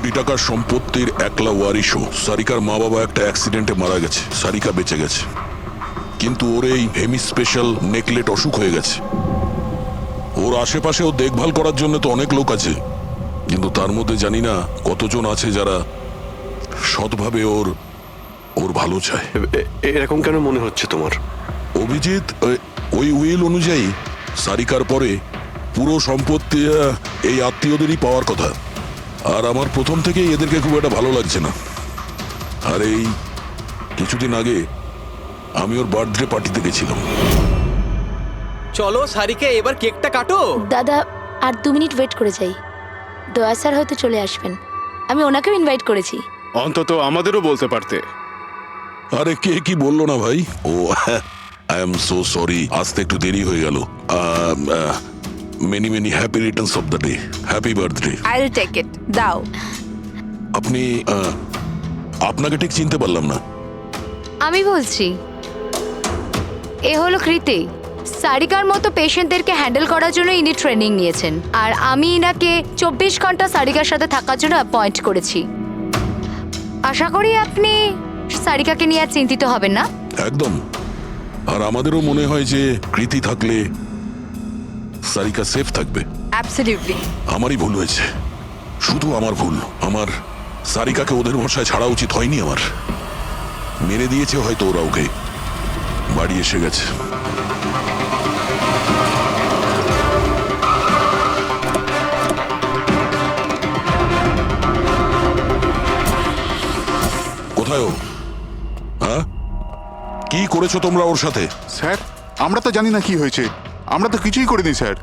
কোটি টাকার সম্পত্তির একলা ওয়ারিশও। সারিকার মা বাবা একটা অ্যাক্সিডেন্টে মারা গেছে, সারিকা বেঁচে গেছে, কিন্তু ওর এই হেমি স্পেশাল নেকলেট অসুখ হয়ে গেছে। ওর আশেপাশেও দেখভাল করার জন্য তো অনেক লোক আছে, কিন্তু তার মধ্যে জানি না কতজন আছে যারা সৎভাবে ওর ওর ভালো চায়। এরকম কেন মনে হচ্ছে তোমার? অভিজিৎ, ওই উইল অনুযায়ী সারিকার পরে পুরো সম্পত্তি এই আত্মীয়দেরই পাওয়ার কথা। আর আমার প্রথম থেকেই এদেরকে খুব একটা ভালো লাগছে না। আর এই কিছুদিন আগে আমি ওর বার্থডে পার্টিতে গেছিলাম। চলো সারিকা, এবার কেকটা কাটো। দাদা, আর 2 মিনিট ওয়েট করে যাই। দয়া স্যার হয়তো চলে আসবেন, আমি ওনাকেও ইনভাইট করেছি। অন্তত আমাদেরও বলতে পারতে। আরে কে কি বললো না ভাই? Oh I am so sorry, আসতে একটু দেরি হয়ে গেল। Many many happy returns of the day, happy birthday. I will take it, দাও। আপনি আপনাকে ঠিক চিনতে পারলাম না। আমি বলছি, এ হলো কৃতি। সারিকার মতো পেশেন্টদেরকে হ্যান্ডেল করার জন্য ইনি ট্রেনিং নিয়েছেন, আর আমি ইনাকে 24 ঘন্টা সারিকার সাথে থাকার জন্য অ্যাপয়েন্ট করেছি। আশা করি আপনি সারিকাকে নিয়ে আর চিন্তিত হবেন না। একদম। আর আমাদেরও মনে হয় যে কৃতি থাকলে সারিকা সেফ থাকবে। অ্যাবসলিউটলি। আমারই ভুল হয়েছে, শুধু আমার ভুল। আমার সারিকাকে ওদের ভরসায় ছাড়া উচিত হয়নি। আমার মেরে দিয়েছে হয়তো ওরা ওকে। বাড়ি এসে গেছে। কোথায় ও? হ্যাঁ, কি করেছো তোমরা ওর সাথে? স্যার, আমরা তো জানি না কি হয়েছে। আমরা তো কিছুই করিনি স্যার।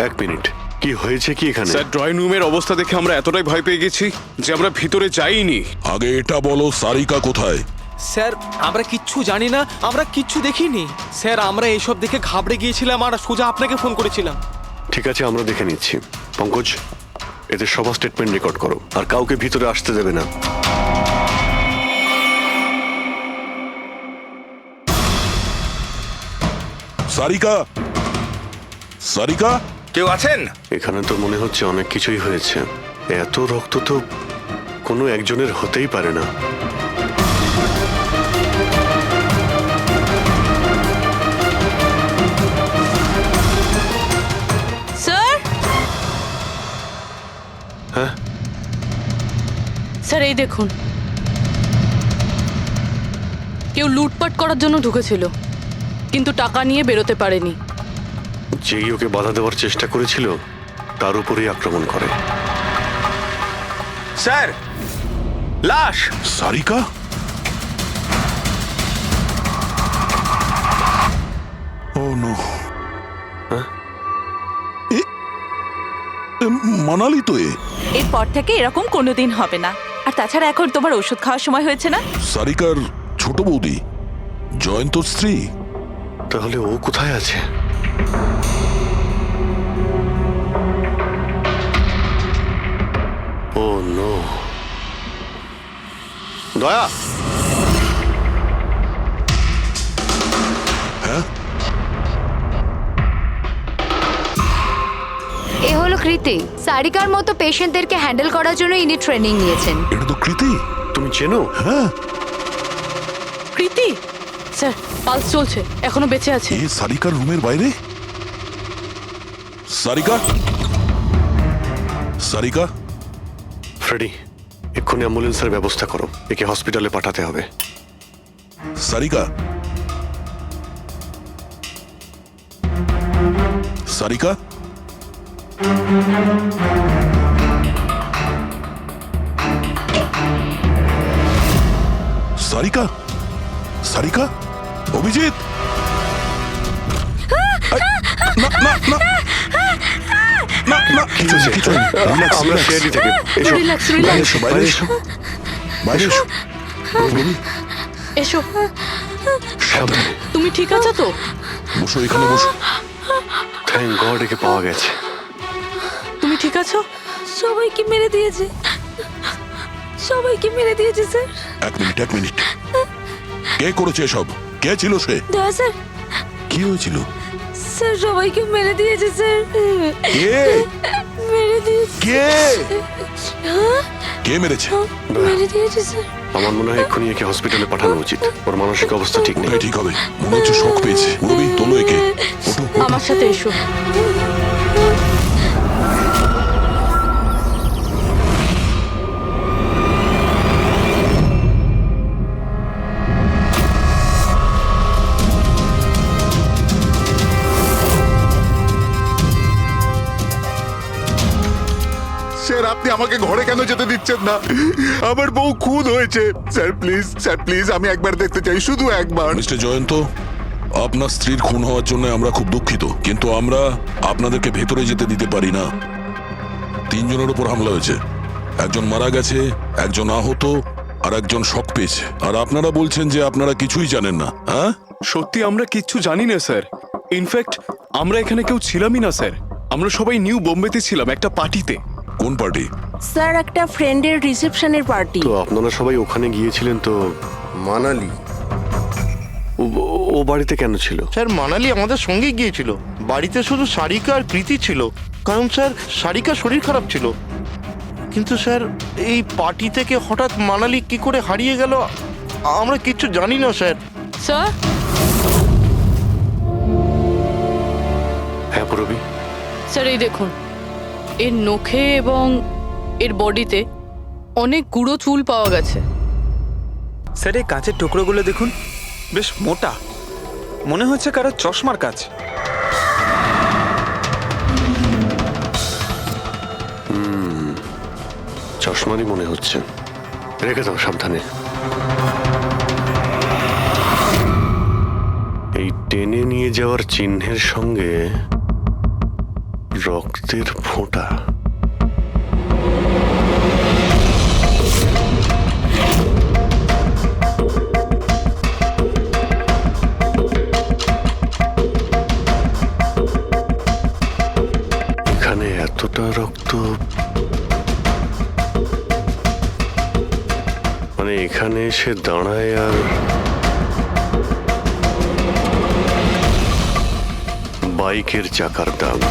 এক মিনিট, কি হয়েছে কি এখানে? স্যার, ড্রয়িং রুমের অবস্থা দেখে আমরা এতটাই ভয় পেয়ে গেছি যে আমরা ভিতরে যাইনি। আগে এটা বলো, সারিকা কোথায়? স্যার, আমরা কিচ্ছু জানি না, আমরা কিচ্ছু দেখিনি। স্যার, আমরা এইসব দেখে ঘাবড়ে গিয়েছিলাম আর সোজা আপনাকে ফোন করেছিলাম। ঠিক আছে, আমরা দেখে নিচ্ছি। পঙ্কজ, এদের সবার স্টেটমেন্ট রেকর্ড করো, আর কাউকে ভিতরে আসতে দেবে না। সারিকা, সারিকা, কেউ আছেন? এখানে তো মনে হচ্ছে অনেক কিছুই হয়েছে। এত রক্ত তো কোনো একজনের হতেই পারে না। স্যার, হ্যাঁ, স্যার এই দেখুন, কেউ লুটপাট করার জন্য ঢুকেছিল, কিন্তু টাকা নিয়ে বেরোতে পারেনি। যেই ওকে বাধা দেওয়ার চেষ্টা করেছিল তার উপরেই আক্রমণ করে। স্যার, লাশ। সারিকা? ও নো। মানালি তো এ। এরপর থেকে এরকম কোনোদিন হবে না। আর তাছাড়া এখন তোমার ওষুধ খাওয়ার সময় হয়েছে না? সারিকার ছোট বৌদি, জয়ন্তর স্ত্রী। তাহলে ও কোথায় আছে? ও নো। দয়া, এ হলো কৃতি। সারিকার মতো পেশেন্টদেরকে হ্যান্ডেল করার জন্য ইনি ট্রেনিং নিয়েছেন। এটা তো কৃতি। তুমি চেনো? হ্যাঁ, কৃতি স্যার, পালস চলছে, এখনো বেঁচে আছে। এ সারিকার রুমের বাইরে। সারিকা, সারিকা। ফ্রেডি, এক্ষুনি অ্যাম্বুলেন্সের ব্যবস্থা করো, একে হসপিটালে পাঠাতে হবে। সারিকা, সারিকা, সারিকা, সারিকা, অভিজিৎ। না না না না না, কিছু নেই, কিছু নেই। Relax, আমরা relax. সিআইডি থেকে। এসো, রিল্যাক্স, বাইরে রিল্যাক্স, এসো, বাইরে এসো, বাইরে এসো। রবি, এসো। সাবধানে। তুমি ঠিক আছো তো? বসো, এখানে বসো। থ্যাংক গড, একে পাওয়া গেছে। তুমি ঠিক আছো? সবাইকে মেরে দিয়েছে, সবাইকে মেরে দিয়েছে স্যার। এক মিনিট, এক মিনিট। কে করেছে এসব? কে ছিল সে? দয়া স্যার, কি হয়েছিল? স্যার সবাইকে মেরে দিয়েছে স্যার। কে? মেরে দিয়েছে। কে? কে মেরেছে? আমার মনে হয় এক্ষুনি একে হসপিটালে পাঠানো উচিত। ওর মানসিক অবস্থা ঠিক নেই। এটাই ঠিক হবে, মনে হচ্ছে শক পেয়েছে। রবি, তোলো একে। ওঠো, ওঠো। আমার সাথে এসো। স্যার আপনি আমাকে ঘরে কেন যেতে দিচ্ছেন না? আমার বউ খুন হয়েছে। স্যার প্লিজ আমি একবার দেখতে চাই, শুধু একবার। মিস্টার জয়ন্ত, আপনার স্ত্রীর খুন হওয়ার জন্য আমরা খুব দুঃখিত, কিন্তু আমরা আপনাদেরকে ভেতরে যেতে দিতে পারি না। 3 জনের উপর হামলা হয়েছে, একজন মারা গেছে, একজন আহত, আর একজন শক পেয়েছে। আর আপনারা বলছেন যে আপনারা কিছুই জানেন না। হ্যাঁ, সত্যি আমরা কিচ্ছু জানি না স্যার। ইনফ্যাক্ট আমরা এখানে কেউ ছিলামই না স্যার। আমরা সবাই নিউ বোম্বেতে ছিলাম একটা পার্টিতে। কোন পার্টি? স্যার একটা ফ্রেন্ডের রিসেপশনের পার্টি। তো আপনারা সবাই ওখানে গিয়েছিলেন তো? মানালি। ও বাড়িতে কেন ছিল? স্যার মানালি আমাদের সঙ্গে গিয়েছিল। বাড়িতে শুধু সারিকা আর কৃতি ছিল, কারণ স্যার সারিকার শরীর খারাপ ছিল। কিন্তু স্যার এই পার্টি থেকে হঠাৎ মানালি কি করে হারিয়ে গেল আমরা কিচ্ছু জানি না স্যার। স্যার, হ্যাঁ পূরবী। স্যার এই দেখুন, এর নখে এবং এর বডিতে অনেক গুঁড়ো চুল পাওয়া গেছে। স্যার এই কাঁচের টুকরোগুলো দেখুন, বেশ মোটা, মনে হচ্ছে কারো চশমার কাজ। চশমারই মনে হচ্ছে। রেখে দাও সাবধানে। এই টেনে নিয়ে যাওয়ার চিহ্নের সঙ্গে রক্তের ফোঁটা। এখানে এতটা রক্ত, মানে এখানে এসে দাঁড়ায় আর বাইকের চাকার দাগ।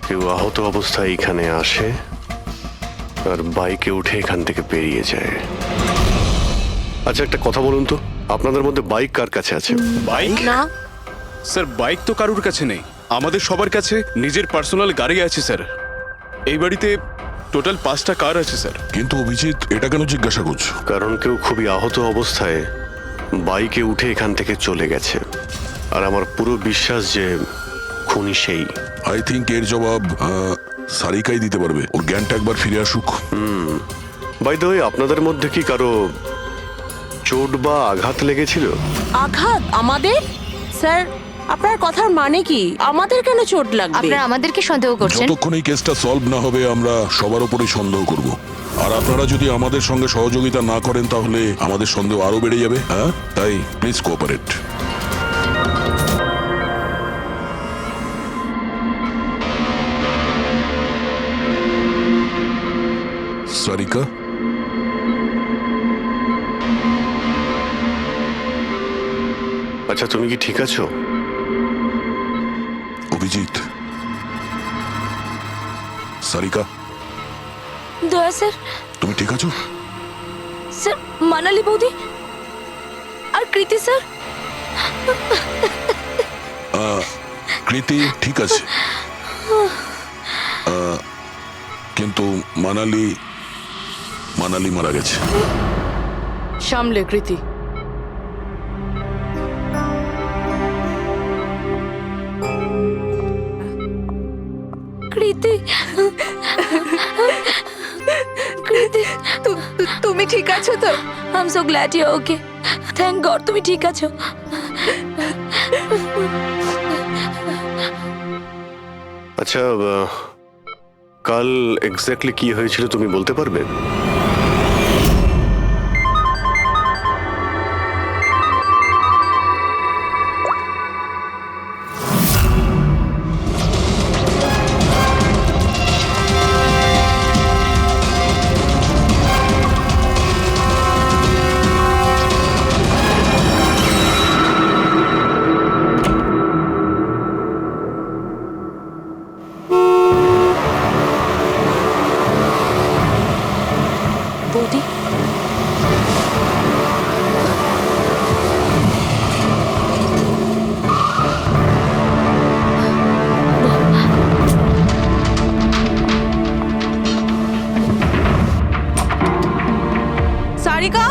কেউ আহত অবস্থায় এখানে আসে আর বাইকে উঠে এখান থেকে বেরিয়ে যায়। আচ্ছা একটা কথা বলুন তো, আপনাদের মধ্যে বাইক কার কাছে আছে? বাইক? না স্যার বাইক তো কারুর কাছে নেই। আমাদের সবার কাছে নিজের পার্সোনাল গাড়ি আছে স্যার। এই বাড়িতে টোটাল 5টা কার আছে স্যার। কিন্তু অভিজিৎ, এটা কেন জিজ্ঞাসা করছো? কারণ কেউ খুবই আহত অবস্থায় বাইকে উঠে এখান থেকে চলে গেছে, আর আমার পুরো বিশ্বাস যে খুনি সেই। আই থিঙ্ক এর জবাব সারিকাই দিতে পারবে। ওর জ্ঞানটা একবার ফিরে আসুক। বাই দ্য ওয়ে, আপনাদের মধ্যে কি কারো চোট বা আঘাত লেগেছিল? আঘাত আমাদের? স্যার আপনার কথার মানে কি? আমাদের কেন চোট লাগবে? আপনারা আমাদেরকে সন্দেহ করছেন? যতক্ষণ এই কেসটা সলভ না হবে আমরা সবার উপরেই সন্দেহ করব। আর আপনারা যদি আমাদের সঙ্গে সহযোগিতা না করেন তাহলে আমাদের সন্দেহ আরো বেড়ে যাবে। হ্যাঁ, তাই প্লিজ কোঅপারেট। সারিকা, আচ্ছা তুমি কি ঠিক আছো? অভিজিৎ, সারিকা, দয়া স্যার। তুমি ঠিক আছো? স্যার মানালি বৌদি আর কৃতি স্যার। কৃতি ঠিক আছে, কিন্তু মানালি মারা গেছে। সামলে কৃতি। কৃতি, কৃতি তুমি ঠিক আছো তো? I am so glad you okay. Thank God তুমি ঠিক আছো। আচ্ছা কাল এক্স্যাক্টলি কি হয়েছিল তুমি বলতে পারবে? বৌদি সারিকা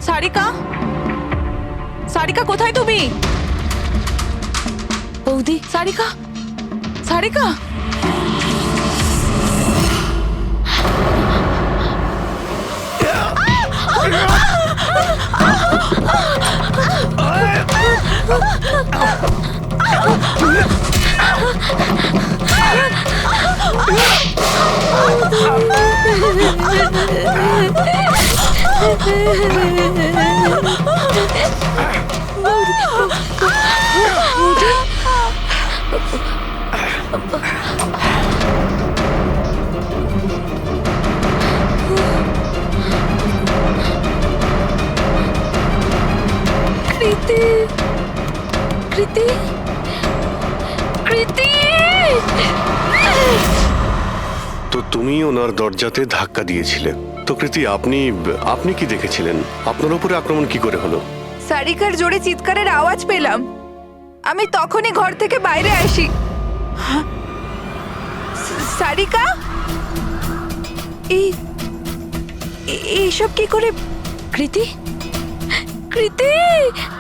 সারিকা সারিকা কোথায় তুমি? বৌদি সারিকা সারিকা কৃতি কৃতি কৃতি তো তুমি ওনার দরজাতে ধাক্কা দিয়েছিলে। তো কৃতি, আপনি আপনি কি দেখেছিলেন? আপনার উপরে আক্রমণ কি করে হলো? সারিকার জোরে চিৎকারের আওয়াজ পেলাম, আমি তখনই ঘর থেকে বাইরে আসি। সারিকা, এইসব কি করে? কৃতি কৃতি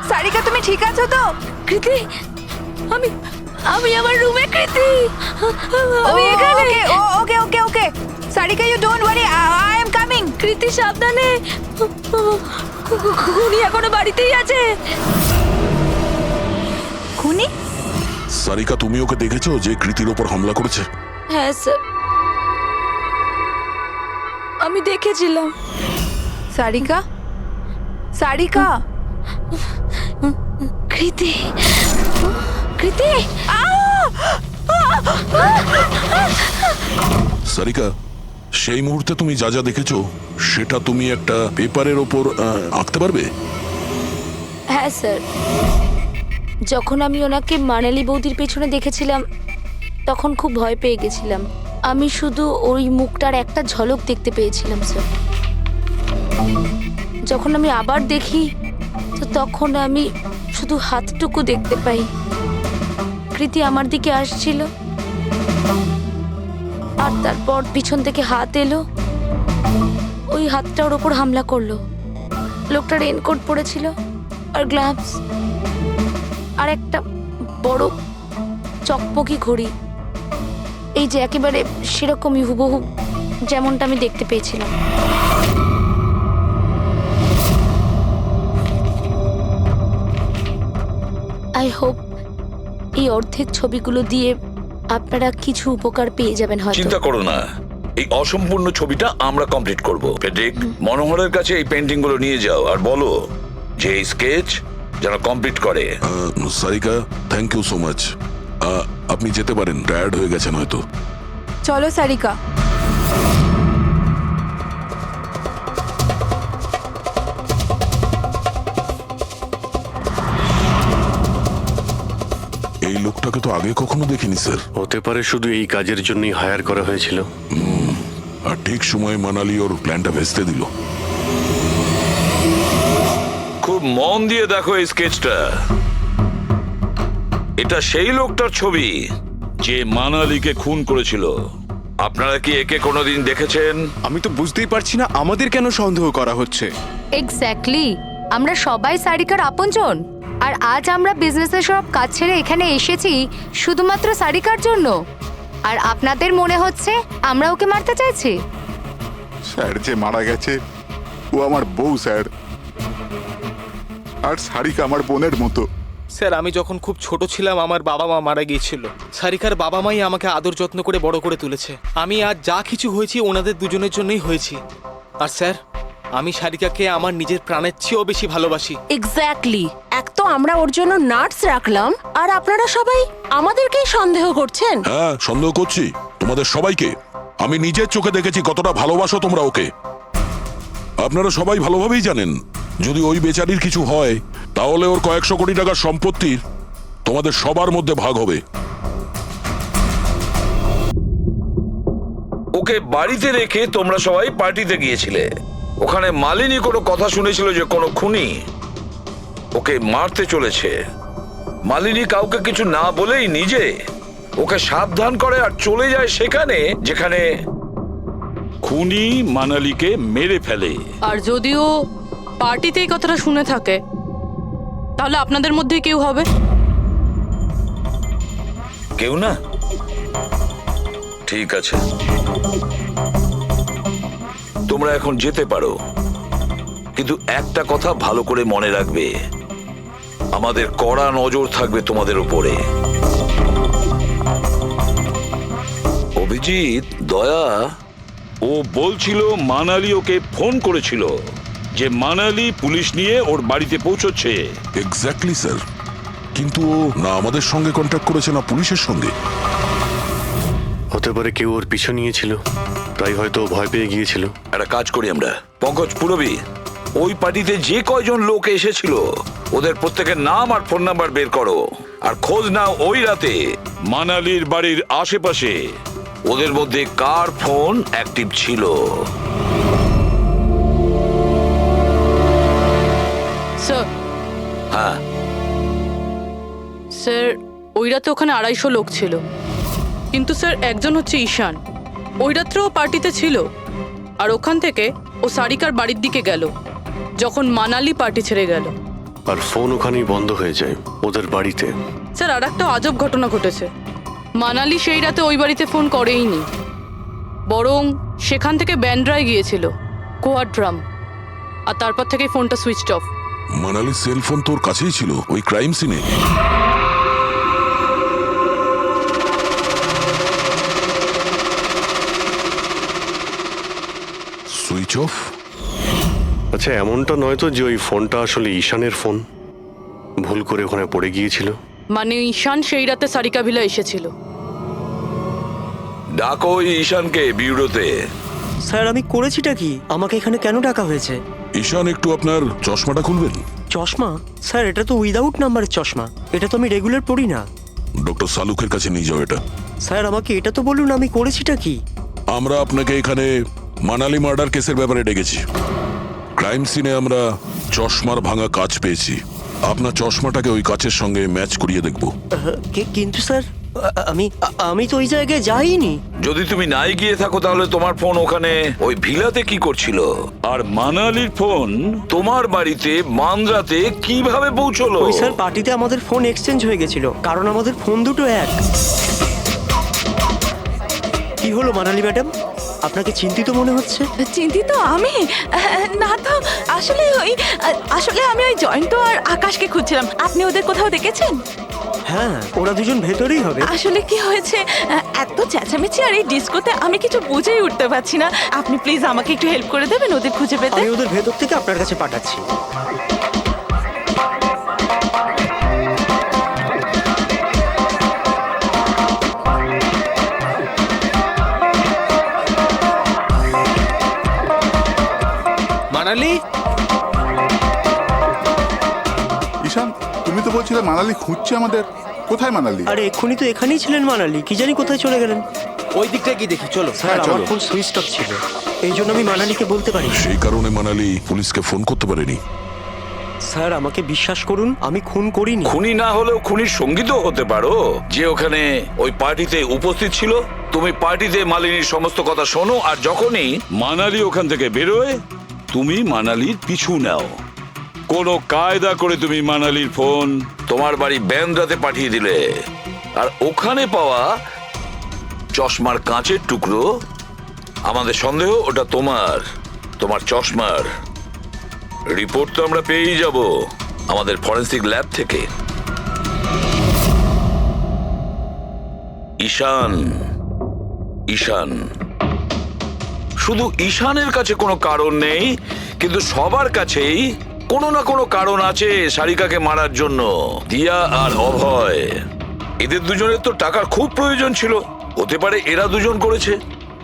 সারিকা, তুমি ঠিক আছো তো? কৃতি আমি আমি আমার রুমে। কৃতি আমি এখানে। Okay okay okay Sarika, you don't worry, I am coming. Kriti সাবধানে, খুনি এখনো বাড়িতেই আছে। খুনি? সারিকা, তুমি ওকে দেখেছো যে কৃতির ওপর হামলা করেছে? হ্যাঁ স্যার, আমি দেখেছিলাম। সারিকা, সারিকা, কৃতি কৃতি সারিকা, সেই মুহূর্তে তুমি যা যা দেখেছো সেটা তুমি একটা পেপারের ওপর আঁকতে পারবে? হ্যাঁ স্যার, যখন আমি ওনাকে মানালি বৌদির পেছনে দেখেছিলাম তখন খুব ভয় পেয়ে গেছিলাম। আমি শুধু ওই মুখটার একটা ঝলক দেখতে পেয়েছিলাম স্যার। যখন আমি আবার দেখি তো তখন আমি শুধু হাতটুকু দেখতে পাই। কৃতি আমার দিকে আসছিল আর তারপর পিছন থেকে হাত এলো, ওই হাতটা ওর ওপর হামলা করলো। লোকটা রেনকোট পরেছিল আর গ্লাভস আর একটা বড় চকমকি ঘড়ি, এই যে একেবারে সেরকমই হুবহু যেমনটা আমি দেখতে পেয়েছিলাম। আই হোপ এই অর্ধেক ছবিগুলো দিয়ে আপনারা কিছু উপকার পেয়ে যাবেন হয়তো। চিন্তা করো না, এই অসম্পূর্ণ ছবিটা আমরা কমপ্লিট করব। ফেডরিক, মনোহরের কাছে এই পেন্টিং গুলো নিয়ে যাও আর বলো যে এই স্কেচ যেন কমপ্লিট করে। Sarika, thank you so much. আপনি যেতে পারেন, টায়ার্ড হয়ে গেছেন হয়তো। চলো সারিকা। এই লোকটাকে তো আগে কখনো দেখিনি স্যার। হতে পারে শুধু এই কাজের জন্যই হায়ার করা হয়েছিল। আর ঠিক সময়ে মানালি ওর প্ল্যানটা ভেস্তে দিল। খুব মন দিয়ে দেখো এই স্কেচটা। এটা সেই লোকটার ছবি যে মানালিকে খুন করেছিল। আপনারা কি একে কোনোদিন দেখেছেন? আমি তো বুঝতেই পারছি না আমাদের কেন সন্দেহ করা হচ্ছে। এক্স্যাক্টলি, আমরা সবাই সারিকার আপনজন, আর আজ আমরা বিজনেসের সব কাজ ছেড়ে এখানে এসেছি শুধুমাত্র সারিকার জন্য। আর আপনাদের মনে হচ্ছে আমরা ওকে মারতে চাইছি? স্যার যে মারা গেছে ও আমার বউ স্যার, আর সারিকা আমার বোনের মতো। স্যার, আমি যখন খুব ছোট ছিলাম আমার বাবা মা মারা গিয়েছিল। সারিকার বাবা মাই আমাকে আদর যত্ন করে বড় করে তুলেছে। আমি আজ যা কিছু হয়েছি ওনাদের দুজনের জন্যই হয়েছি। আর স্যার, আমি সারিকাকে আমার নিজের প্রাণের চেয়েও বেশি ভালোবাসি। এক্স্যাক্টলি, এক তো আমরা ওর জন্য নার্স রাখলাম আর আপনারা সবাই আমাদেরকেই সন্দেহ করছেন। হ্যাঁ, সন্দেহ করছি তোমাদের সবাইকে। আমি নিজের চোখে দেখেছি কতটা ভালোবাসো তোমরা ওকে। আপনারা সবাই ভালোভাবেই জানেন যদি ওই বেচারির কিছু হয় তাহলে ওর কয়েকশো কোটি টাকার সম্পত্তির তোমাদের সবার মধ্যে ভাগ হবে। ওকে বাড়িতে রেখে তোমরা সবাই পার্টিতে গিয়েছিলে। ওখানে মালিনী কোনো কথা শুনেছিল যে কোনো খুনি ওকে মারতে চলেছে। মালিনী কাউকে কিছু না বলেই নিজে ওকে সাবধান করে আর চলে যায় সেখানে যেখানে খুনি মানালিকে মেরে ফেলে। আর যদিও পার্টিতে এই কথাটা শুনে থাকে তাহলে আপনাদের মধ্যে কেউ হবে? কেউ না? ঠিক আছে, তোমরা এখন যেতে পারো, কিন্তু একটা কথা ভালো করে মনে রাখবে, আমাদের কড়া নজর থাকবে তোমাদের উপরে। অভিজিৎ, দয়া ও বলছিল মানালি ওকে ফোন করেছিল যে মানালি পুলিশ নিয়ে ওর বাড়িতে পৌঁছচ্ছে। এক্স্যাক্টলি স্যার, কিন্তু ও না আমাদের সঙ্গে কন্ট্যাক্ট করেছে না পুলিশের সঙ্গে। হতে পারে কেউ ওর পিছু নিয়েছিল, তাই হয়তো ও ভয় পেয়ে গিয়েছিল। একটা কাজ করি আমরা, পঙ্কজ পুরবী, ওই পার্টিতে যে কয়জন লোক এসেছিল ওদের প্রত্যেকের নাম আর ফোন নাম্বার বের করো, আর খোঁজ নাও ওই রাতে মানালির বাড়ির আশেপাশে ওদের মধ্যে কার ফোন অ্যাক্টিভ ছিল। স্যার, হ্যাঁ স্যার, ওই রাতে ওখানে 250 লোক ছিল, কিন্তু স্যার একজন হচ্ছে ঈশান। ওই রাত্রেও পার্টিতে ছিল, আর ওখান থেকে ও সারিকার বাড়ির দিকে গেল যখন মানালি পার্টি ছেড়ে গেল। আর ফোন ওখানেই বন্ধ হয়ে যায় ওদের বাড়িতে। স্যার, আর একটা আজব ঘটনা ঘটেছে। মানালি সেই রাতে ওই বাড়িতে ফোন করেইনি, বরং সেখান থেকে ব্যান্ড্রায় গিয়েছিল, কোয়াড্রাম, আর তারপর থেকে ফোনটা সুইচড অফ। মানালির সেল ফোন তোর কাছেই ছিল ওই ক্রাইম সিনে। Switch off? আচ্ছা, এমনটা নয় তো যে ওই ফোনটা আসলে ঈশানের ফোন, ভুল করে ওখানে পড়ে গিয়েছিল? মানে ঈশান সেই রাতে সারিকা ভিলা এসেছিল। ডাকো ওই ঈশানকে বিউরোতে। স্যার, আমি করেছিটা কি? আমাকে এখানে কেন ডাকা হয়েছে? ঈশান, একটু আপনার চশমাটা খুলবেন? চশমা? স্যার, এটা তো উইদাউট নাম্বারের চশমা, এটা তো আমি রেগুলার পড়ি না। ডক্টর সালুকের কাছে নিয়ে যাও এটা। স্যার, আমাকে এটা তো বলুন, আমি করেছিটা কি? আমরা আপনাকে এখানে মানালি মার্ডার কেসের ব্যাপারে ডেকেছি। ক্রাইম সিনে আমরা চশমার ভাঙা কাঁচ পেয়েছি। আপনার চশমাটাকে ওই কাচের সঙ্গে ম্যাচ করিয়ে দেখব। কিন্তু স্যার, আমি তো ওই জায়গায় যাইনি। যদি তুমি নাই গিয়ে থাকো তাহলে তোমার ফোন ওখানে ওই ভিলাতে কি করছিল? আর মানালির ফোন তোমার বাড়িতে মান্দ্রাতে কিভাবে পৌঁছলো? ওই স্যার, পার্টিতে আমাদের ফোন এক্সচেঞ্জ হয়ে গেছিল, কারণ আমাদের ফোন দুটো এক। কি হলো মানালি ম্যাডাম, আপনাকে চিন্তিত মনে হচ্ছে? চিন্তিত আমি? না তো, আসলে আমি ওই জয়ন্ত আর আকাশকে খুঁজছিলাম। আপনি ওদের কোথাও দেখেছেন? হ্যাঁ, ওরা দুজন ভেতরেই হবে। আসলে কি হয়েছে, এত চেঁচামেচি আর এই ডিস্কোতে আমি কিছু বুঝেই উঠতে পারছি না। আপনি প্লিজ আমাকে একটু হেল্প করে দেবেন ওদের খুঁজে পেতে? আমি ওদের ভেতর থেকে আপনার কাছে পাঠাচ্ছি। মানালি? ঈশান, তুমি তো বলছিলে মানালি খুঁজছে আমাদের। কোথায় মানালি? আরে এক্ষুনি তো এখানেই ছিলেন মানালি, কি জানি কোথায় চলে গেলেন। ওই দিকটা কি দেখি, চলো। স্যার, আমার ফোন সুইচ অফ ছিল, এই জন্য আমি মানালিকে বলতে পারি। সেই কারণে মানালি পুলিশকে ফোন করতে পারেনি। স্যার, আমাকে বিশ্বাস করুন, আমি খুন করিনি। খুনি না হলেও খুনির সঙ্গীত হতে পারো, যে ওখানে ওই পার্টিতে উপস্থিত ছিল। তুমি পার্টিতে মালিনীর সমস্ত কথা শোনো, আর যখনই মানালি ওখান থেকে বেরোয় তুমি মানালির পিছু নাও। কোনো কায়দা করে তুমি মানালির ফোন তোমার বাড়ি ব্যান্দ্রাতে পাঠিয়ে দিলে, আর ওখানে পাওয়া চশমার কাঁচের টুকরো, আমাদের সন্দেহ ওটা তোমার চশমার রিপোর্ট তো আমরা পেয়েই যাব আমাদের ফরেন্সিক ল্যাব থেকে। ঈশান, শুধু ঈশানের কাছে কোনো কারণ নেই, কিন্তু সবার কাছেই কোনো না কোনো কারণ আছে সারিকাকে মারার জন্য। দিয়া আর অভয়, এদের দুজনের তো টাকার খুব প্রয়োজন ছিল। হতে পারে এরা দুজন করেছে,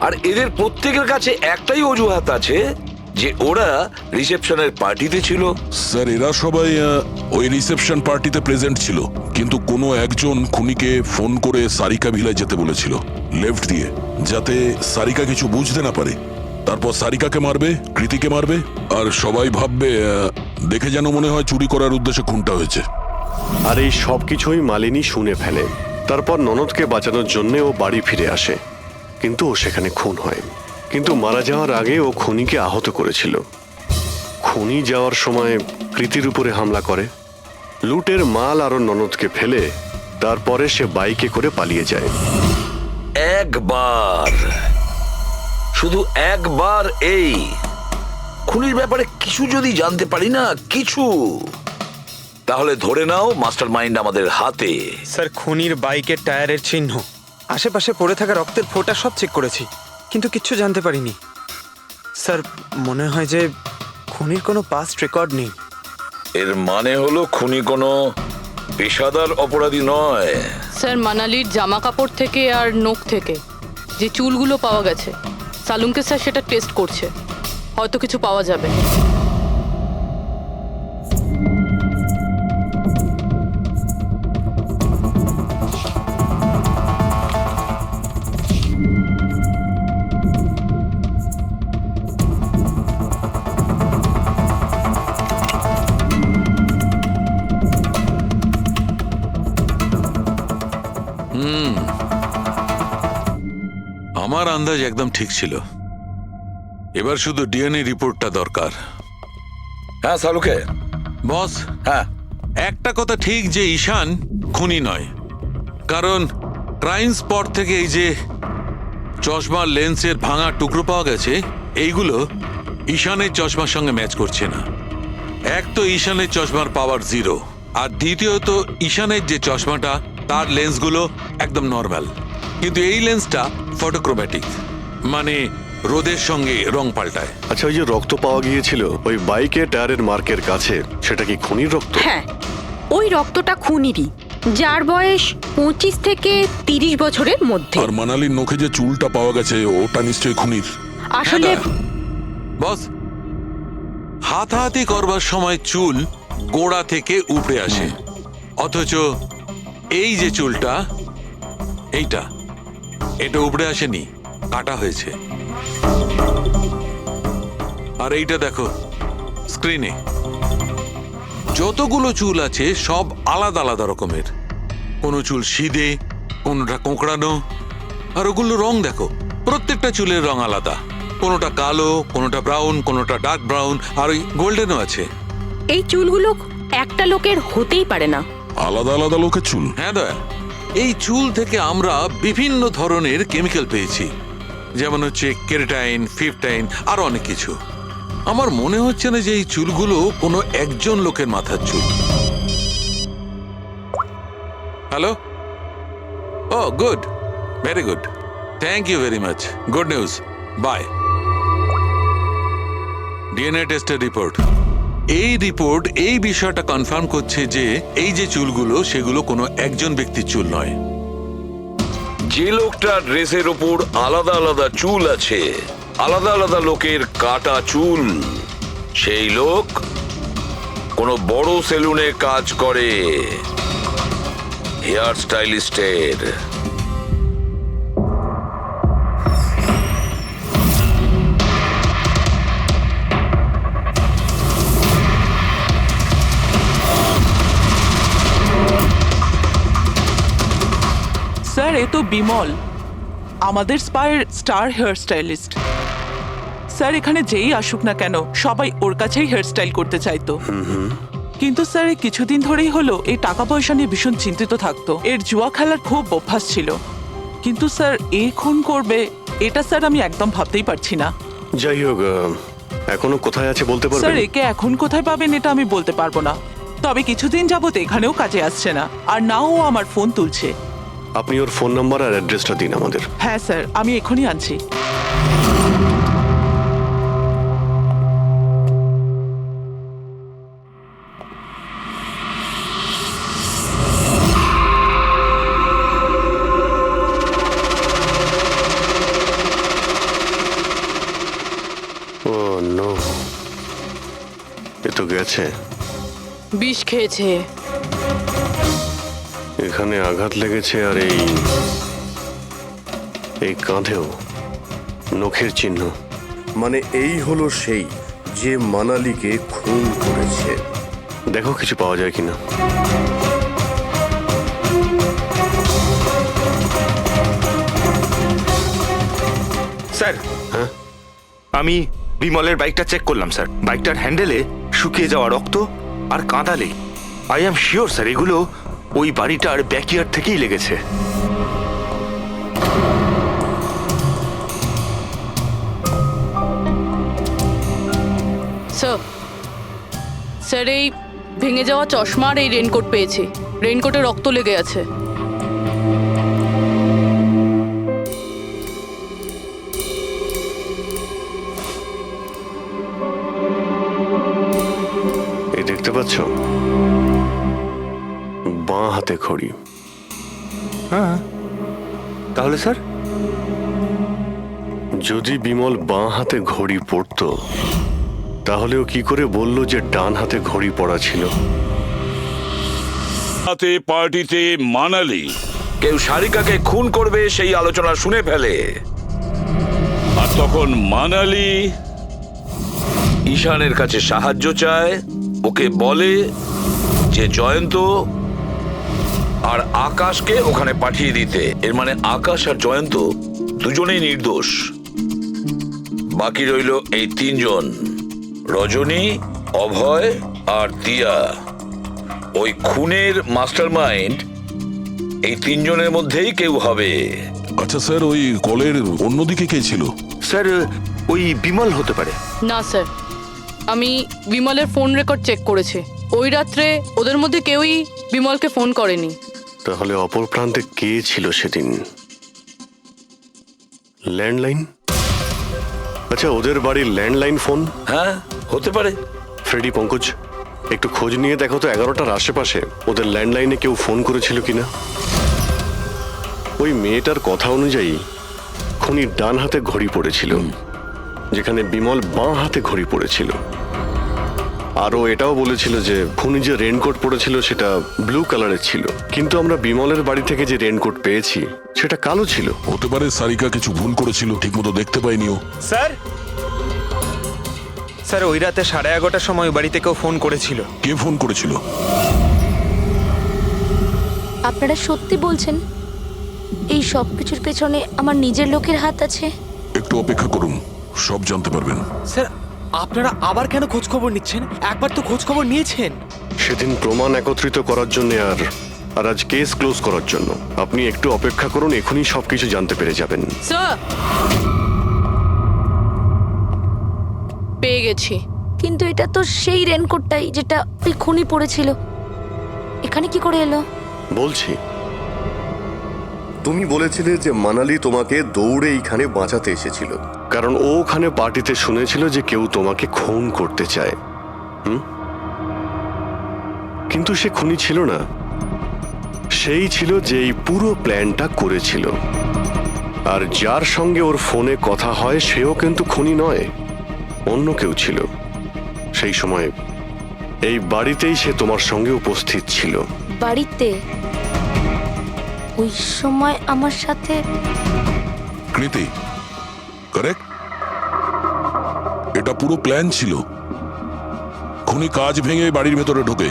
আর এদের প্রত্যেকের কাছে একটাই অজুহাত আছে যে ওরা রিসেপশনের পার্টিতে ছিল? স্যার এরা সবাই ওই রিসেপশন পার্টিতে প্রেজেন্ট ছিল, কিন্তু কোনো একজন খুনিকে ফোন করে সারিকা ভিলায় যেতে বলেছিল লেফট দিয়ে, যাতে সারিকা কিছু বুঝতে না পারে। তারপর সারিকাকে মারবে, কৃতিকে মারবে, আর সবাই ভাববে দেখে যেন মনে হয় চুরি করার উদ্দেশ্যে খুনটা হয়েছে। আর এই সব কিছুই মালিনী শুনে ফেলে। তারপর ননদকে বাঁচানোর জন্য ও বাড়ি ফিরে আসে, কিন্তু ও সেখানে খুন হয়। কিন্তু মারা যাওয়ার আগে ও খুনিকে আহত করেছিল। খুনি যাওয়ার সময় কৃতির উপরে হামলা করে, লুটের মাল আর ওর ননদকে ফেলে তারপরে সে বাইকে করে পালিয়ে যায়। একবার, শুধু একবার এই খুনির ব্যাপারে কিছু যদি জানতে পারি না, কিছু, তাহলে ধরে নাও মাস্টার মাইন্ড আমাদের হাতে। স্যার খুনির বাইকের টায়ারের চিহ্ন, আশেপাশে পড়ে থাকা রক্তের ফোঁটা সব চেক করেছি, কিন্তু কিচ্ছু জানতে পারিনি। স্যার মনে হয় যে খুনির কোনো পাস্ট রেকর্ড নেই। এর মানে হলো খুনি কোনো পেশাদার অপরাধী নয়। স্যার মানালির জামা কাপড় থেকে আর নখ থেকে যে চুলগুলো পাওয়া গেছে, সালুমকে স্যার সেটা টেস্ট করছে, হয়তো কিছু পাওয়া যাবে। আমার আন্দাজ একদম ঠিক ছিল। এবার শুধু ডিএনএ রিপোর্টটা দরকার। হ্যাঁ সালুকে বস, হ্যাঁ একটা কথা ঠিক যে ঈশান খুনি নয়, কারণ ক্রাইম স্পট থেকে এই যে চশমার লেন্সের ভাঙা টুকরো পাওয়া গেছে, এইগুলো ঈশানের চশমার সঙ্গে ম্যাচ করছে না। এক তো ঈশানের চশমার পাওয়ার 0, আর দ্বিতীয়ত ঈশানের যে চশমাটা তার লেন্সগুলো একদম নর্মাল, কিন্তু এই লেন্সটা ফটোক্রোম্যাটিক, মানে রোদের সঙ্গে রং পাল্টায়। আচ্ছা, ওই যে রক্ত পাওয়া গিয়েছিল ওই বাইকে টায়ারের মার্কের কাছে, সেটা কি খুনির রক্ত? হ্যাঁ, ওই রক্তটা খুনিরই, যার বয়স 25 থেকে 30 বছরের মধ্যে। আর মানালির নখে যে চুলটা পাওয়া গেছে ওটা নিশ্চয়ই খুনির। আসলে বস, হাতাহাতি করবার সময় চুল গোড়া থেকে উপড়ে আসে, অথচ এই যে চুলটা, এটা উপড়ে আসেনি, কাটা হয়েছে। আর এইটা দেখো স্ক্রিনে, যতগুলো চুল আছে সব আলাদা আলাদা রকমের। কোনো চুল সিধে, কোনোটা কোঁকড়ানো, আর ওগুলো রং দেখো, প্রত্যেকটা চুলের রং আলাদা, কোনোটা কালো, কোনোটা ব্রাউন, কোনোটা ডার্ক ব্রাউন, আর ওই গোল্ডেনও আছে। এই চুলগুলো একটা লোকের হতেই পারে না। আলাদা আলাদা লোকের চুল? হ্যাঁ দয়া, এই চুল থেকে আমরা বিভিন্ন ধরনের কেমিক্যাল পেয়েছি, যেমন হচ্ছে কেরাটিন, ফিফটাইন, আরো অনেক কিছু। আমার মনে হচ্ছে না যে এই চুলগুলো কোনো একজন লোকের মাথার চুল। Hello, oh good, very good, thank you very much, good news, bye. DNA টেস্টের রিপোর্ট, এই রিপোর্ট এই বিষয়টা কনফার্ম করছে যে এই যে চুলগুলো সেগুলো কোনো একজন ব্যক্তির চুল নয়। যে লোকটার ড্রেসের ওপর আলাদা আলাদা চুল আছে, আলাদা আলাদা লোকের কাটা চুল, সেই লোক কোনো বড় সেলুনে কাজ করে, হেয়ার স্টাইলিস্টের। স্যার, এ তো বিমল, আমাদের স্পায়ের স্টার হেয়ার স্টাইলিস্ট। স্যার, এখানে যেই আসুক না কেন সবাই ওর কাছেই হেয়ার স্টাইল করতে চাইতো। কিন্তু স্যার, এই কিছুদিন ধরেই হলো এই টাকা পয়সা নিয়ে ভীষণ চিন্তিত থাকতো। এর জুয়া খেলার খুব অভ্যাস ছিল, কিন্তু স্যার এই খুন করবে এটা স্যার আমি একদম ভাবতেই পারছি না। যাই হোক, এখনো কোথায় আছে বলতে পারবেন? স্যার, একে এখন কোথায় পাবেন এটা আমি বলতে পারবো না, তবে কিছুদিন যাবত এখানেও কাজে আসছে না, আর নাও আমার ফোন তুলছে। আপনি ওর ফোন নাম্বার আর অ্যাড্রেসটা দিন আমাদের। হ্যাঁ স্যার, আমি এখনই আনছি। Oh no. গেছে? বিষ খেয়েছে। এখানে আঘাত লেগেছে আর এই কাঁধেও নখের চিহ্ন। মানে এই হলো সেই যে মানালিকে খুন করেছে। দেখো কিছু পাওয়া যায় কিনা। স্যার, হ্যাঁ, আমি বিমলের বাইকটা চেক করলাম স্যার। বাইকটার হ্যান্ডেলে শুকিয়ে যাওয়া রক্ত আর কাঁদালে আই অ্যাম শিওর স্যার এগুলো ওই বাড়িটার ব্যাকইয়ার্ড থেকেই লেগেছে। স্যার, স্যার এই ভেঙে যাওয়া চশমা আর এই রেনকোট পেয়েছি। রেনকোটে রক্ত লেগে আছে। এই দেখতে পাচ্ছ, বাঁ হাতে ঘড়ি। হ্যাঁ, তাহলে স্যার যদি বিমল বাঁ হাতে ঘড়ি পরতো তাহলে ও কি করে বলল যে ডান হাতে ঘড়ি পরা ছিল? রাতে পার্টিতে মানালি কেউ সারিকাকে খুন করবে সেই আলোচনা শুনে ফেলে, আর তখন মানালি ঈশানের কাছে সাহায্য চায়। ওকে বলে যে জয়ন্ত আর আকাশকে ওখানে পাঠিয়ে দিতে। এর মানে আকাশ আর জয়ন্ত দুজনেই নির্দোষ। বাকি রইল এই তিনজন, রজনী, অভয় আর দিয়া। ওই খুনের মাস্টারমাইন্ড এই তিনজনের মধ্যেই কেউ হবে। আচ্ছা স্যার, ওই কলের অন্যদিকে কে ছিল? স্যার ওই বিমল হতে পারে। না স্যার, আমি বিমলের ফোন রেকর্ড চেক করেছি। ওই রাত্রে ওদের মধ্যে কেউই বিমলকে ফোন করেনি। তাহলে অপর প্রান্তে কে ছিল সেদিন? ল্যান্ডলাইন? আচ্ছা, ওদের বাড়ির ল্যান্ডলাইন ফোন? হ্যাঁ, হতে পারে। ফ্রেডি, পঙ্কজ, একটু খোঁজ নিয়ে দেখো তো 11টার আশেপাশে ওদের ল্যান্ডলাইনে কেউ ফোন করেছিল কিনা। ওই মেয়েটার কথা অনুযায়ী খুনির ডান হাতে ঘড়ি পড়েছিল, যেখানে বিমল বাঁ হাতে ঘড়ি পড়েছিল। আরও এটাও বলেছিল যে খুনি যে রেনকোট পরেছিল সেটা ব্লু কালারের ছিল, কিন্তু আমরা বিমলের বাড়ি থেকে যে রেনকোট পেয়েছি সেটা কালো ছিল। হতে পারে সারিকা কিছু ভুল করেছিল, ঠিকমতো দেখতে পাইনি ও। স্যার, স্যার ওই রাতে 11:30টার সময় বাড়িতে কেউ ফোন করেছিল। কে ফোন করেছিল? আপনারা সত্যি বলছেন এই সব কিছুর পেছনে আমার নিজের লোকের হাত আছে? একটু অপেক্ষা করুন, সব জানতে পারবেন। স্যার, আপনারা আবার কেন খোঁজ খবর নিচ্ছেন? একবার তো খোঁজ খবর নিয়েছেন। সেদিন প্রমাণ একত্রিত করার জন্য আর আজ কেস ক্লোজ করার জন্য। আপনি একটু অপেক্ষা করুন, এখনই সবকিছু জানতে পেরে যাবেন। স্যার, পেয়ে গেছি। কিন্তু এটা তো সেই রেনকোটটাই যেটা ওই খুনি পড়েছিল। এখানে কি করে এলো? বলছি, তুমি বলেছিলে যে মানালি তোমাকে দৌড়ে এইখানে বাঁচাতে এসেছিল। কারণ ও ওখানে পার্টিতে শুনেছিল যে কেউ তোমাকে খুন করতে চায়। কিন্তু সে খুনি ছিল না, সেই ছিল যে এই পুরো প্ল্যানটা করেছিল। আর যার সঙ্গে ওর ফোনে কথা হয় সেও কিন্তু খুনি নয়, অন্য কেউ ছিল। সেই সময় এই বাড়িতেই সে তোমার সঙ্গে উপস্থিত ছিল। বাড়িতে? ওই সময় আমার সাথে কৃতি, কারেক্ট? এটা পুরো প্ল্যান ছিল। খুনি কাজ ভেঙে বাড়ির ভেতরে ঢোকে,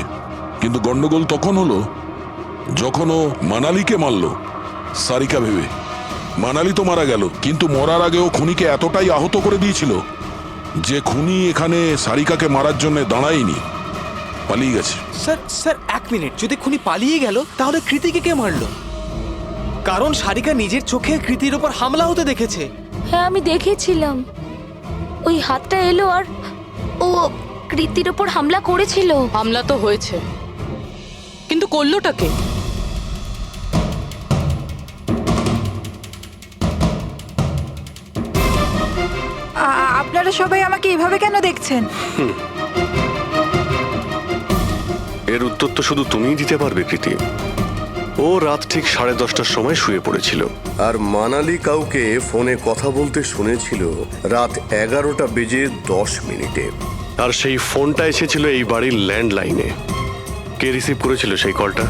কিন্তু গন্ডগোল তখন হলো যখন ও মানালিকে মারলো সারিকা ভেবে। মানালি তো মারা গেল, কিন্তু মরার আগে ও খুনিকে এতটাই আহত করে দিয়েছিল যে খুনি এখানে সারিকাকে মারার জন্য দাঁড়ায়নি, পালিয়ে গেছে। Sir sir, 1 minute. যদি খুনি পালিয়ে গেল তাহলে কৃতিকে কে মারলো? কারণ সারিকা নিজের চোখে কৃতির ওপর হামলা হতে দেখেছে। হ্যাঁ, আমি দেখেছিলাম। ওই হাতটা এলো আর ও কৃতির ওপর হামলা করেছিল। হামলা তো হয়েছে, কিন্তু করলোটা কে? আপনারা সবাই আমাকে এভাবে কেন দেখছেন? এর উত্তর তো শুধু তুমিই দিতে পারবে কৃতি। ও রাত ঠিক 10:30টার সময় শুয়ে পড়েছিল। আর মানালি কাউকে ফোনে কথা বলতে শুনেছিল রাত 11:10 আর সেই ফোনটা এসেছিল এই বাড়ির ল্যান্ডলাইনে। কে রিসিভ করেছিল সেই কলটা?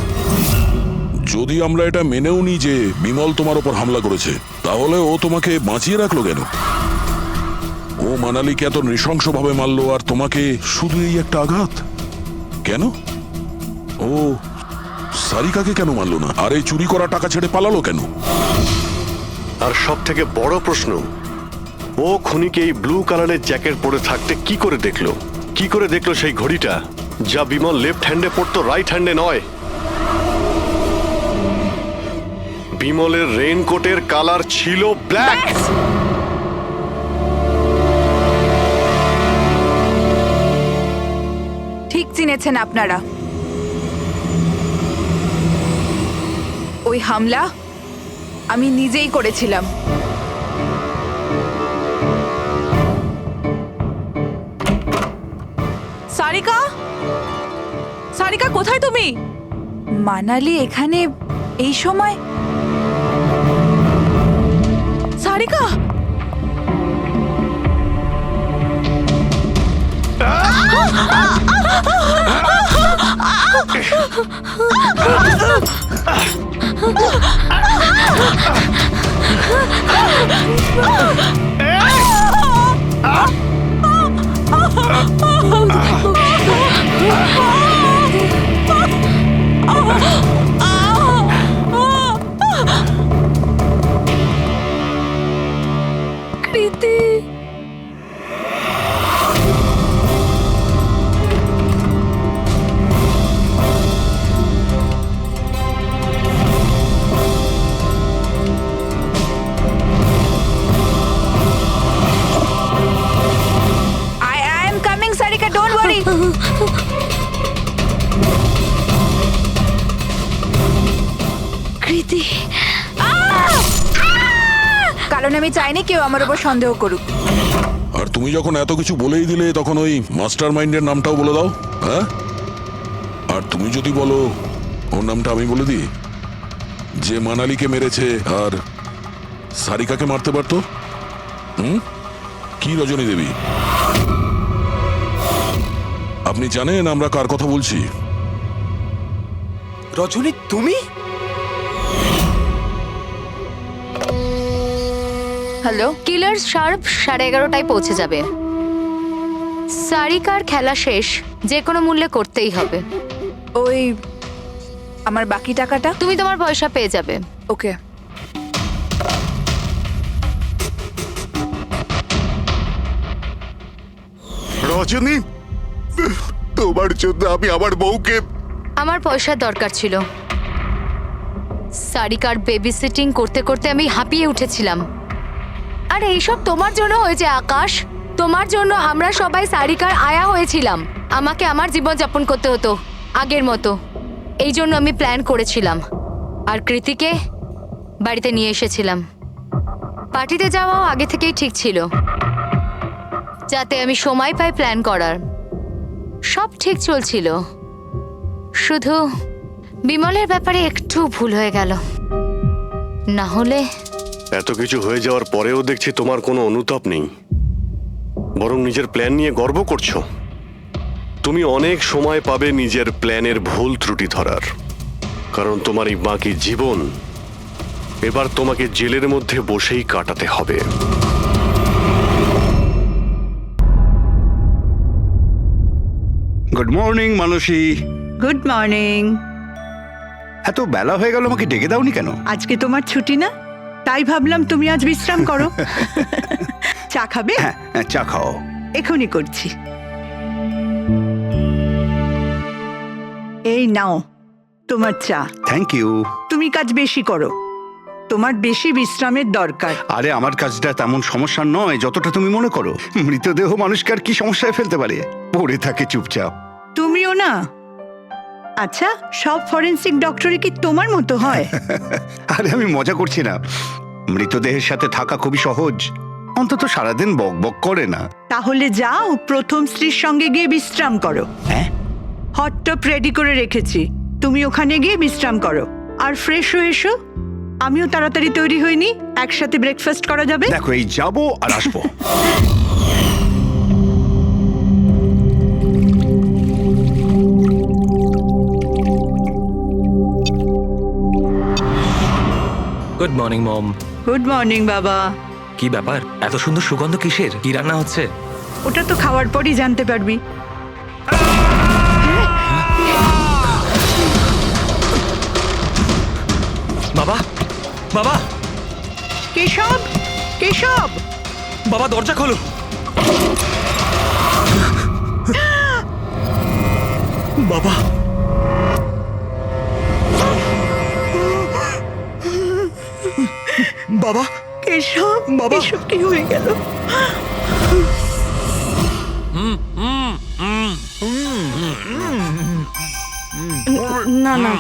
যদি আমরা এটা মেনেও নিই যে বিমল তোমার ওপর হামলা করেছে, তাহলে ও তোমাকে বাঁচিয়ে রাখলো কেন? ও মানালিকে এত নৃশংসভাবে মারলো, আর তোমাকে শুধু এই একটা আঘাত কেন? ও সারিকাকে কেন মারলো না? আর এই চুরি করা টাকা ছেড়ে পালালো কেন? আর সব থেকে বড় প্রশ্ন, ও খুনিকে এই ব্লু কালারের জ্যাকেট পরে থাকতে কি করে দেখলো? কি করে দেখলো সেই ঘড়িটা, যা বিমল লেফট হ্যান্ডে পড়তো, রাইট হ্যান্ডে নয়? বিমলের রেইনকোটের কালার ছিল ব্ল্যাক। ঠিক চিনেছেন আপনারা। ওই হামলা আমি নিজেই করেছিলাম। সারিকা, সারিকা কোথায় তুমি? মানালি এখানে এই সময়? সারিকা, কৃতি, I am coming, Sarika, don't worry. কৃতি, কারণ আমি চাইনি কেউ আমার উপর সন্দেহ করুক। আর তুমি যখন এত কিছু বলেই দিলে, তখন ওই মাস্টার মাইন্ডের নামটাও বলে দাও। হ্যাঁ, আর তুমি যদি বলো ওর নামটা আমি বলে দিই, যে মানালিকে মেরেছে আর সারিকাকে মারতে পারতো। কি রজনী দেবী, আপনি জানেন আমরা কার কথা বলছি? রজনী, তুমি? হ্যালো, কিলার শার্প 11:30টায় পৌঁছে যাবে। সারিকার খেলা শেষ, যে কোনো মূল্যে করতেই হবে। ওই আমার বাকি টাকাটা? তুমি তোমার পয়সা পেয়ে যাবে। ওকে। রজনী, তোমার জন্য আমি আমার বউকে... আমার পয়সার দরকার ছিল। সারিকার বেবি সিটিং করতে করতে আমি হাঁপিয়ে উঠেছিলাম। আর এইসব তোমার জন্য হয়েছে আকাশ। তোমার জন্য আমরা সবাই সারিকার আয়া হয়েছিলাম। আমাকে আমার জীবন যাপন করতে হতো আগের মতো। এই জন্য আমি প্ল্যান করেছিলাম, আর কৃতিকে বাড়িতে নিয়ে এসেছিলাম। পার্টিতে যাওয়াও আগে থেকেই ঠিক ছিল, যাতে আমি সময় পাই প্ল্যান করার। সব ঠিক চলছিল, শুধু বিমলের ব্যাপারে একটু ভুল হয়ে গেল। না হলে... এত কিছু হয়ে যাওয়ার পরেও দেখছি তোমার কোনো অনুতাপ নেই, বরং নিজের প্ল্যান নিয়ে গর্ব করছো। তুমি অনেক সময় পাবে নিজের প্ল্যানের ভুল ত্রুটি ধরার, কারণ তোমার এই বাকি জীবন এবার তোমাকে জেলের মধ্যে বসেই কাটাতে হবে। Good morning Manasi. Good morning. এত বেলা হয়ে গেল, আমাকে ডেকে দাওনি কেন? আজকে তোমার ছুটি না, তাই ভাবলাম তুমি আজ বিশ্রাম করো। চা খাবে? হ্যাঁ, চা খাও। এখনই করছি। এই নাও তোমার চা। Thank you. তুমি কাজ বেশি করো, তোমার বেশি বিশ্রামের দরকার। আরে আমার কাজটা তেমন সমস্যা নয় যতটা তুমি মনে করো। মৃতদেহ মানুষকে আর কি সমস্যায় ফেলতে পারে, পড়ে থাকে চুপচাপ। তুমিও না। আচ্ছা, সব ফরেনসিক ডক্টরই কি তোমার মতো হয়? আরে আমি মজা করছি না, মৃতদেহের সাথে থাকা খুবই সহজ, অন্তত সারাদিন বক বক করে না। তাহলে যাও প্রথম স্ত্রীর সঙ্গে গিয়ে বিশ্রাম করো। হ্যাঁ, হট টপ রেডি করে রেখেছি, তুমি ওখানে গিয়ে বিশ্রাম করো। আর ফ্রেশ হয়ে এসো, আমিও তাড়াতাড়ি তৈরি হইনি, একসাথে ব্রেকফাস্ট করা যাবে। দেখো, এই যাবো আর আসবো। Good morning mom. Good morning বাবা। কি ব্যাপার, এত সুন্দর সুগন্ধ কিসের? কি রান্না হচ্ছে? ওটা তো খাওয়ার পরই জানতে পারবি। বাবা, বাবা, কেশব, কেশব, বাবা দরজা খোলো। বাবা, বাবা, কেশব, বাবা, এসব কি হয়ে গেল? না না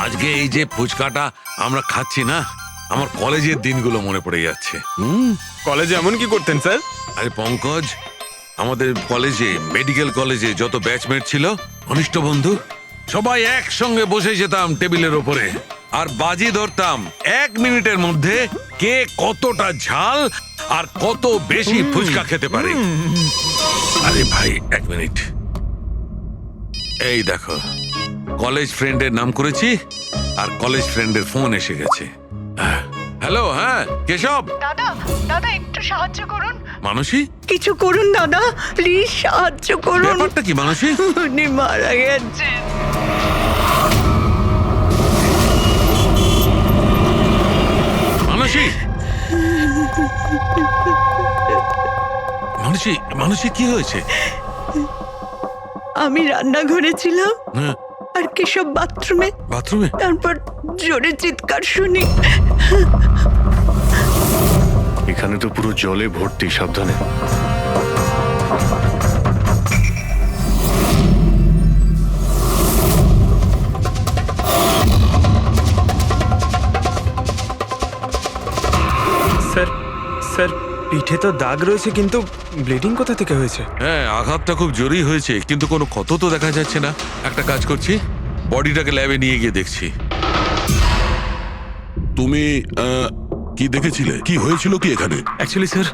আজকে এই যে ফুচকাটা আমরা খাচ্ছি না, আমার কলেজের দিনগুলো মনে পড়ে যাচ্ছে। কলেজে এমন কি করতেন স্যার? আরে পঙ্কজ, আমাদের কলেজে, মেডিকেল কলেজে যত ব্যাচমেট ছিল, ঘনিষ্ঠ বন্ধু, সবাই একসঙ্গে বসে যেতাম টেবিলের ওপরে আর বাজি ধরতাম 1 মিনিটের মধ্যে কে কতটা ঝাল আর কত বেশি ফুচকা খেতে পারে। আরে ভাই 1 মিনিট, এই দেখো কলেজ ফ্রেন্ডের নাম করেছি আর কলেজ ফ্রেন্ডের ফোন এসে গেছে। হ্যালো, হ্যাঁ কেশব। দাদা, দাদা একটু সাহায্য করুন। মানসী, কিছু করুন দাদা, প্লিজ সাহায্য করুন। ব্যাপারটা কি মানসী? উনি মারা গেছেন। মানসী, মানসী, মানসী কি হয়েছে? আমি রান্নাঘরে ছিলাম হ্যাঁ, আর কেশব বাথরুমে। বাথরুমে? তারপর জোরে চিৎকার শুনি। এখানে তো পুরো জলে ভর্তি, সাবধানে। স্যার, স্যার পিঠে তো দাগ রয়েছে, কিন্তু ব্লিডিং কোথা থেকে হয়েছে? হ্যাঁ, আঘাতটা খুব জোরেই হয়েছে, কিন্তু কোনো ক্ষত তো দেখা যাচ্ছে না। একটা কাজ করছি, বডিটাকে ল্যাবে নিয়ে গিয়ে দেখছি। তুমি কি দেখেছিলে? কি হয়েছিল কি এখানে? অ্যাকচুয়ালি স্যার,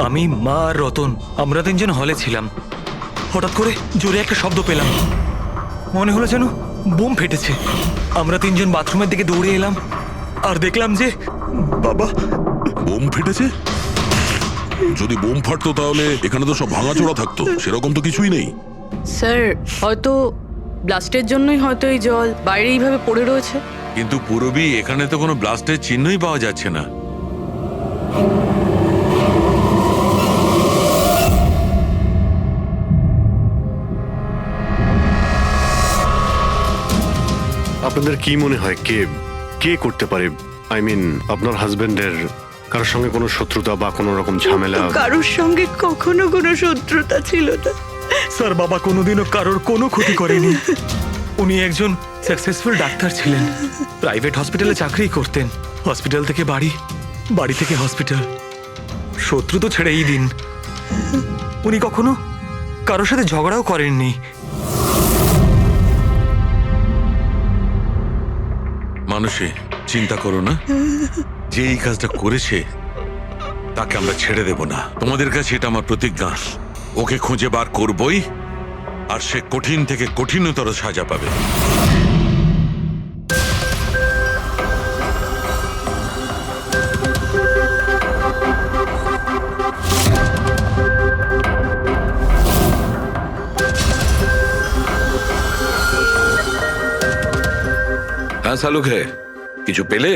আমি, মা আর রতন আমরা 3 জন হলে ছিলাম। হঠাৎ করে জোরে একটা শব্দ পেলাম, মনে হলো যেন বোম ফেটেছে। আমরা 3 জন বাথরুমের দিকে দৌড়ে এলাম আর দেখলাম যে বাবা। বোম ফেটেছে? যদি বোম ফাটতো তাহলে এখানে তো সব ভাঙাচোরা থাকতো, সেরকম তো কিছুই নেই। স্যার, হয়তো ব্লাস্টের জন্যই হয়তো এই জল বাইরে এইভাবে পড়ে রয়েছে। কিন্তু পুরবি এখানে তো কোনো ব্লাস্টের চিহ্নই পাওয়া যাচ্ছে না। আপনাদের কি মনে হয় কে কে করতে পারে? আই মিন আপনার হাজবেন্ডের কারোর সঙ্গে কোনো শত্রুতা বা কোনো রকম ঝামেলা? কারোর সঙ্গে কখনো কোনো শত্রুতা ছিল না স্যার। বাবা কোনোদিনও কারোর কোনো ক্ষতি করেনি। উনি একজন সাকসেসফুল ডাক্তার ছিলেন, প্রাইভেট হসপিটালে চাকরি করতেন। হসপিটাল থেকে বাড়ি, বাড়ি থেকে হসপিটাল। শত্রু তো ছেড়েই দিন, উনি কখনো কারোর সাথে ঝগড়াও করেননি। মানুষে চিন্তা করো না, যে এই কাজটা করেছে তাকে আমরা ছেড়ে দেব না। তোমাদের কাছে এটা আমার প্রতিজ্ঞা। ওকে খুঁজে বার করবই, আর সে কঠিন থেকে কঠিনতর সাজা পাবে। হ্যাঁ শালুকে, কিছু পেলে?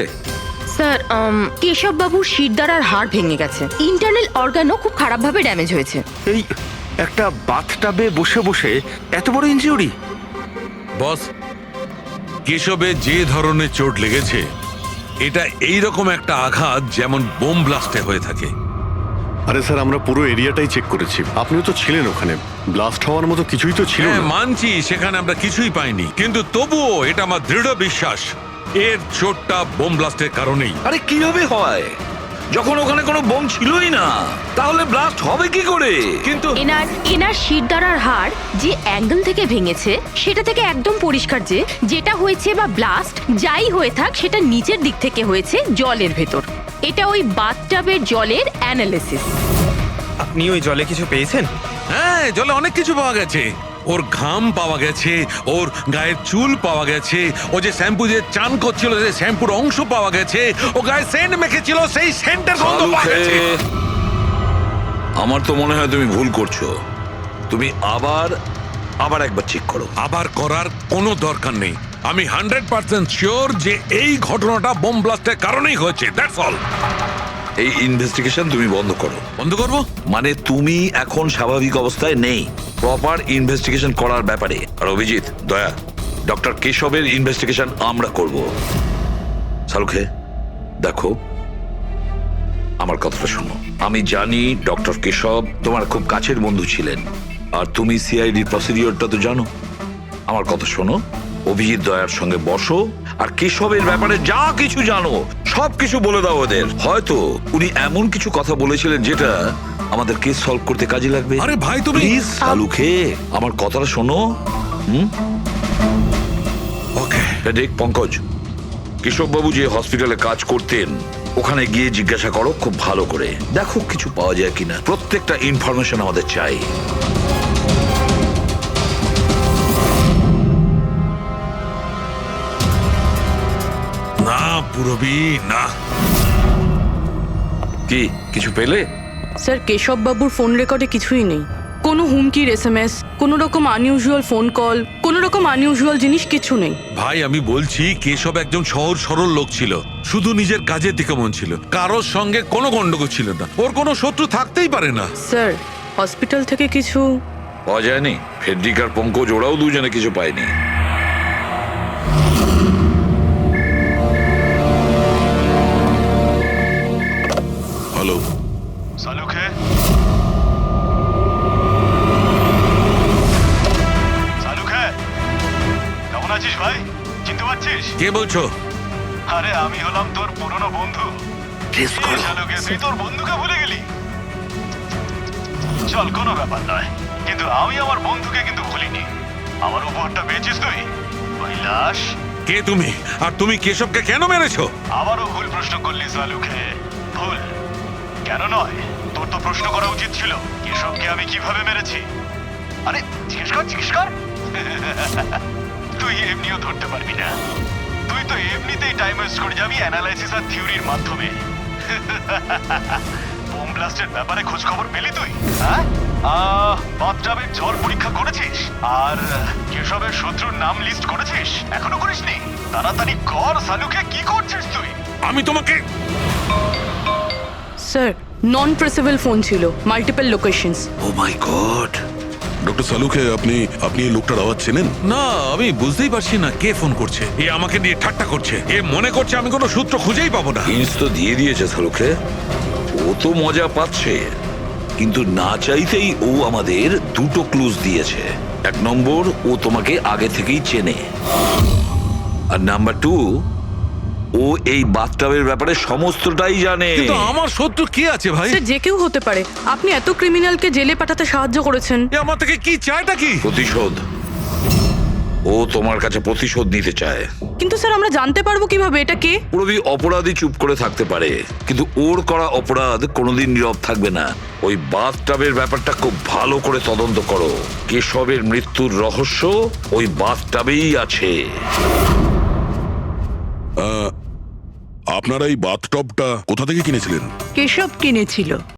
স্যার, কেশব বাবুর শিরদাঁড়ার হাড় ভেঙে গেছে, ইন্টারনাল অর্গানও খুব খারাপভাবে ড্যামেজ হয়েছে। এই একটা বাথটাবে বসে বসে এত বড় ইনজিউরি? বস, কেশবে যে ধরনের চোট লেগেছে, এটা এইরকম একটা আঘাত যেমন বোম ব্লাস্টে হয়ে থাকে। আরে স্যার, আমরা পুরো এরিয়াটাই চেক করেছি, আপনিও তো ছিলেন ওখানে। ব্লাস্ট হওয়ার মতো কিছুই তো ছিল না। মানছি সেখানে আমরা কিছুই পাইনি, কিন্তু তবুও এটা আমার দৃঢ় বিশ্বাস এর চোটটা বোম ব্লাস্টের কারণেই। আরে কিভাবে হয় যখন ওখানে কোনো বোম ছিলই না? তাহলে ব্লাস্ট হবে কি করে? কিন্তু এনার শিরদাঁড়ার হাড় যে অ্যাঙ্গেল থেকে ভেঙেছে সেটা থেকে একদম পরিষ্কার যে যেটা হয়েছে বা ব্লাস্ট যাই হয়ে থাক, সেটা নিচের দিক থেকে হয়েছে, জলের ভেতর। এটা ওই বাথটাবের জলের অ্যানালিসিস। আপনি ওই জলে কিছু পেয়েছেন? হ্যাঁ, জলে অনেক কিছু পাওয়া গেছে। ওর ঘাম পাওয়া গেছে, ওর গায়ের চুল পাওয়া গেছে, ও যে শ্যাম্পু দিয়ে চান করছিল সেই শ্যাম্পুর অংশ পাওয়া গেছে, ও গায়ে সেন্ট মেখেছিল সেই সেন্টের গন্ধ পাওয়া গেছে। আমার তো মনে হয় তুমি ভুল করছো। তুমি আবার একবার চেক করো। আবার করার কোনো দরকার নেই। আমি 100% শিওর যে এই ঘটনাটা বোম ব্লাস্টের কারণেই হয়েছে। That's all. এই ইনভেস্টিগেশন তুমি বন্ধ করো। বন্ধ করবো মানে তুমি এখন স্বাভাবিক অবস্থায় নেই। প্রপার ইনভেস্টিগেশন করার ব্যাপারে। আর অভিজিৎ, দয়া, ডক্টর কেশবের ইনভেস্টিগেশন আমরা করব। শালুখে দেখো, আমার কথাটা শোনো। আমি জানি ডক্টর কেশব তোমার খুব কাছের বন্ধু ছিলেন, আর তুমি সিআইডি প্রসিডিওরটা তো জানো। আমার কথা শোনো, অভিজিৎ দয়ার সঙ্গে বসো আর কেশবের ব্যাপারে যা কিছু জানো সব কিছু বলে দাও ওদের। হয়তো উনি এমন কিছু কথা বলেছিলেন যেটা আমাদের কেস সলভ করতে কাজে লাগবে। আরে ভাই তুমি প্লিজ শালুখে আমার কথাটা শোনো। ওকে। দেখ পঙ্কজ, কেশববাবু যে হসপিটালে কাজ করতেন ওখানে গিয়ে জিজ্ঞাসা করো খুব ভালো করে, দেখো কিছু পাওয়া যায় কিনা। প্রত্যেকটা ইনফরমেশন আমাদের চাই। না পুরবি না। কি কিছু পেলে? স্যার কেশব বাবুর ফোন রেকর্ডে কিছুই নেই। কোনো হুমকির SMS, কোনো রকম আনইউজুয়াল ফোন কল, কোনো রকম আনইউজুয়াল জিনিস কিছু নেই। ভাই আমি বলছি কেশব একজন সহজ সরল লোক ছিল, শুধু নিজের কাজের দিকে মন ছিল, কারোর সঙ্গে কোনো গন্ডগোল ছিল না, ওর কোনো শত্রু থাকতেই পারে না। স্যার হসপিটাল থেকে কিছু পাওয়া যায়নি? ফেডরিক আর পঙ্কজ ওরাও দুজনে কিছু পায়নি। হ্যালো সালুখে, সালুখে, কেমন আছিস ভাই? চিনতে পারছিস? কে বলছো? আরে আমি হলাম তোর পুরনো বন্ধু। সালুখে, তুই তোর বন্ধুকে ভুলে গেলি? চল, কোনো ব্যাপার নয়, কিন্তু আমি আমার বন্ধুকে কিন্তু ভুলিনি। আমার উপহারটা পেয়েছিস তুই? ওই লাশ। কে তুমি? আর তুমি কেশবকে কেন মেরেছো? আবারও ভুল প্রশ্ন করলি সালুখে। ভুল কেন নয়, তোর তো প্রশ্ন করা উচিত ছিল কেশবকে আমি কিভাবে মেরেছি। আরে জিজ্ঞেস কর, জিজ্ঞেস কর। তুই এমনিও ধরতে পারবি না। তুই তো এমনিতেই টাইম ওয়েস্ট করে যাবি অ্যানালাইসিস আর থিওরির মাধ্যমে। বোম ব্লাস্টের ব্যাপারে খোঁজ খবর পেলি তুই? হ্যাঁ, বাথটাবের জল পরীক্ষা করেছিস? আর কেশবের শত্রুর নাম লিস্ট করেছিস? এখনো করিসনি? তাড়াতাড়ি কর সালুকে, কি করছিস তুই? আমি তোমাকে। স্যার নন ট্রেসেবল ফোন ছিল, মাল্টিপল লোকেশনস। ও মাই গড। ডক্টর সালুখে, আপনি এই লোকটার আওয়াজ চেনেন? না, আমি বুঝতেই পারছি না কে ফোন করছে। এ আমাকে নিয়ে ঠাট্টা করছে, এ মনে করছে আমি কোনো সূত্র খুঁজেই পাবো না। হিন্টস তো দিয়ে দিয়েছে সালুখে, ও তো মজা পাচ্ছে, কিন্তু না চাইতেই ও আমাদের দুটো ক্লুজ দিয়েছে। এক নম্বর, ও তোমাকে আগে থেকেই চেনে, আর নাম্বার 2, ও এই বাথটাবের ব্যাপারে সমস্তটাই জানে। কিন্তু আমার শত্রু কে আছে ভাই? স্যার যে কেউ হতে পারে। আপনি এত ক্রিমিনালকে জেলে পাঠাতে সাহায্য করেছেন। এ আমার থেকে কি চায়টা কি? প্রতিশোধ। ও তোমার কাছে প্রতিশোধ নিতে চায়। কিন্তু স্যার আমরা জানতে পারবো কিভাবে এটা কে? পুরোপুরি অপরাধী চুপ করে থাকতে পারে, কিন্তু ওর করা অপরাধ কোনোদিন নীরব থাকবে না। ওই বাথটাবের ব্যাপারটা খুব ভালো করে তদন্ত করো। কেশবের মৃত্যুর রহস্য ওই বাথটাবেই আছে। আপনারা এই বাথটবটা কোথা থেকে কিনেছিলেন? কেশব কিনেছিল।